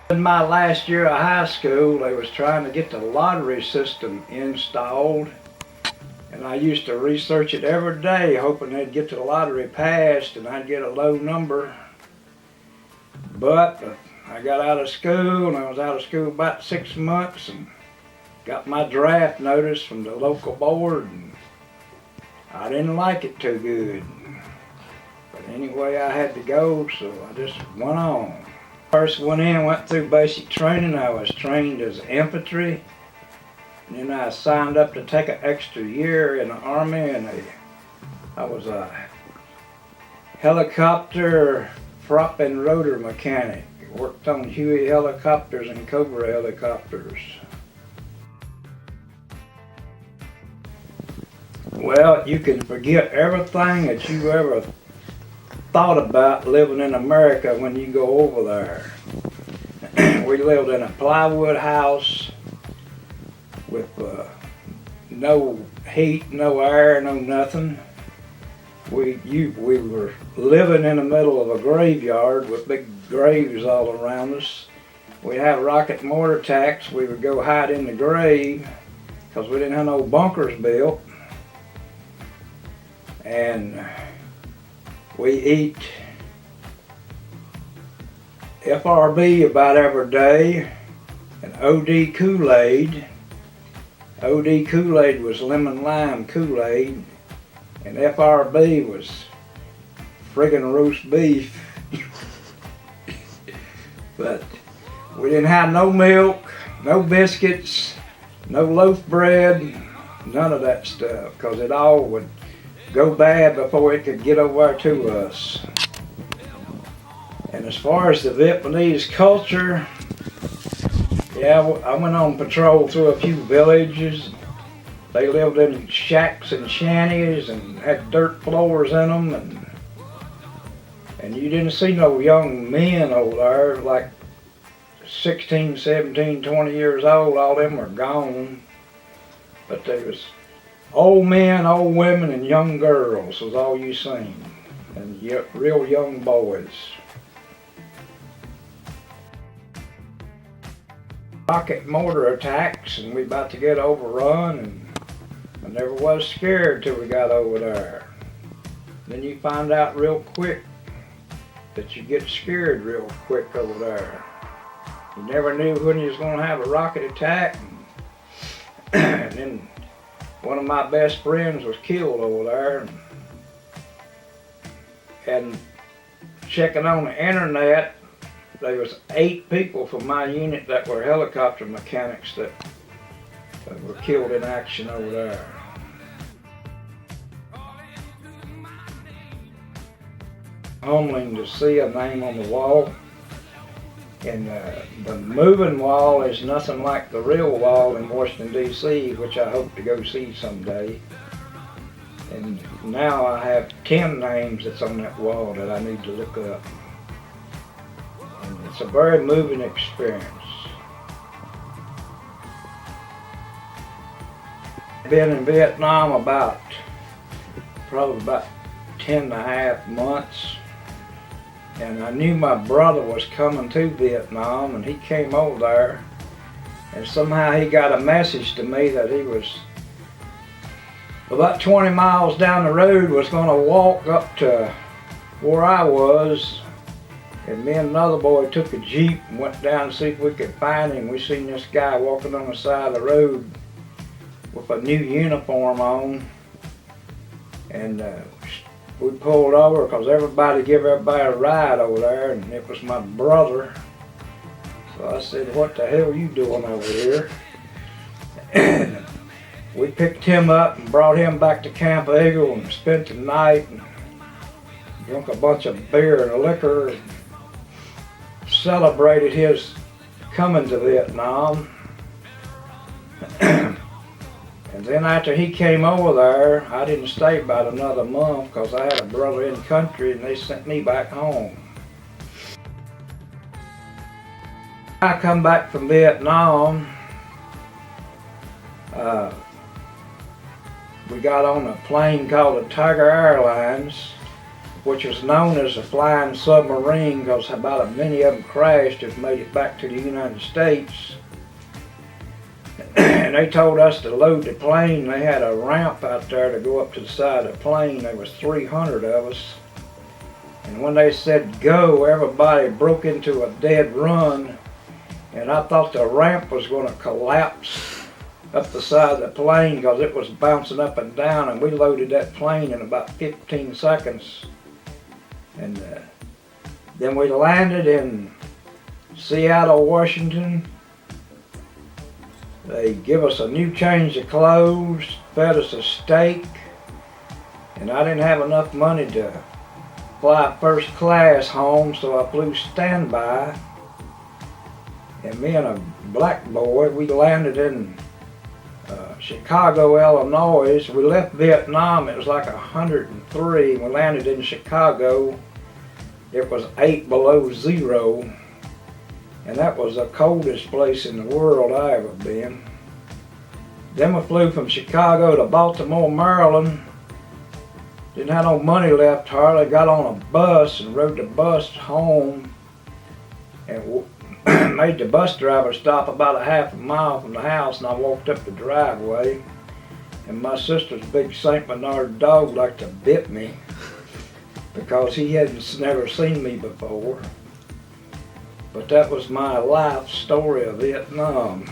In my last year of high school, they was trying to get the lottery system installed, and I used to research it every day, hoping they'd get the lottery passed and I'd get a low number. But I got out of school, and I was out of school about 6 months, and got my draft notice from the local board, and I didn't like it too good. But anyway, I had to go, so I just went on. First went through basic training. I was trained as infantry, and then I signed up to take an extra year in the Army, and I was a helicopter prop and rotor mechanic. Worked on Huey helicopters and Cobra helicopters. Well, you can forget everything that you ever thought about living in America when you go over there. We lived in a plywood house with no heat, no air, no nothing. We were living in the middle of a graveyard with big graves all around us. We'd have rocket mortar attacks. We would go hide in the grave because we didn't have no bunkers built. And we eat FRB about every day and OD Kool-Aid. OD Kool-Aid was lemon lime Kool-Aid, and FRB was friggin' roast beef. But we didn't have no milk, no biscuits, no loaf bread, none of that stuff, because it all would go bad before it could get over to us. And as far as the Vietnamese culture, yeah, I went on patrol through a few villages. They lived in shacks and shanties and had dirt floors in them, and you didn't see no young men over there, like 16, 17, 20 years old. All them were gone. But there was old men, old women, and young girls was all you seen, and real young boys. Rocket mortar attacks, and we about to get overrun, and I never was scared till we got over there. Then you find out real quick that you get scared real quick over there. You never knew when you was going to have a rocket attack, and then one of my best friends was killed over there. And checking on the internet, there was 8 people from my unit that were helicopter mechanics that were killed in action over there. Humbling to see a name on the wall. And the moving wall is nothing like the real wall in Washington, D.C., which I hope to go see someday. And now I have 10 names that's on that wall that I need to look up. And it's a very moving experience. I've been in Vietnam probably about 10.5 months. And I knew my brother was coming to Vietnam, and he came over there, and somehow he got a message to me that he was about 20 miles down the road, was going to walk up to where I was, and me and another boy took a Jeep and went down to see if we could find him. We seen this guy walking on the side of the road with a new uniform on, and we pulled over because everybody give everybody a ride over there, and it was my brother. So I said, "What the hell are you doing over here?" And we picked him up and brought him back to Camp Eagle and spent the night and drunk a bunch of beer and liquor and celebrated his coming to Vietnam. And then after he came over there, I didn't stay about another month because I had a brother in the country, and they sent me back home. I come back from Vietnam. We got on a plane called the Tiger Airlines, which was known as a flying submarine because about many of them crashed and made it back to the United States. And they told us to load the plane. They had a ramp out there to go up to the side of the plane. There was 300 of us. And when they said go, everybody broke into a dead run. And I thought the ramp was going to collapse up the side of the plane because it was bouncing up and down. And we loaded that plane in about 15 seconds. And then we landed in Seattle, Washington. They give us a new change of clothes, fed us a steak, and I didn't have enough money to fly first class home, so I flew standby. And me and a black boy, we landed in Chicago, Illinois. We left Vietnam, it was like 103. We landed in Chicago. It was 8 below zero. And that was the coldest place in the world I ever been. Then we flew from Chicago to Baltimore, Maryland. Didn't have no money left hardly. Got on a bus and rode the bus home. And made the bus driver stop about a half a mile from the house, and I walked up the driveway. And my sister's big St. Bernard dog like to bit me because he hadn't never seen me before. But that was my life story of Vietnam.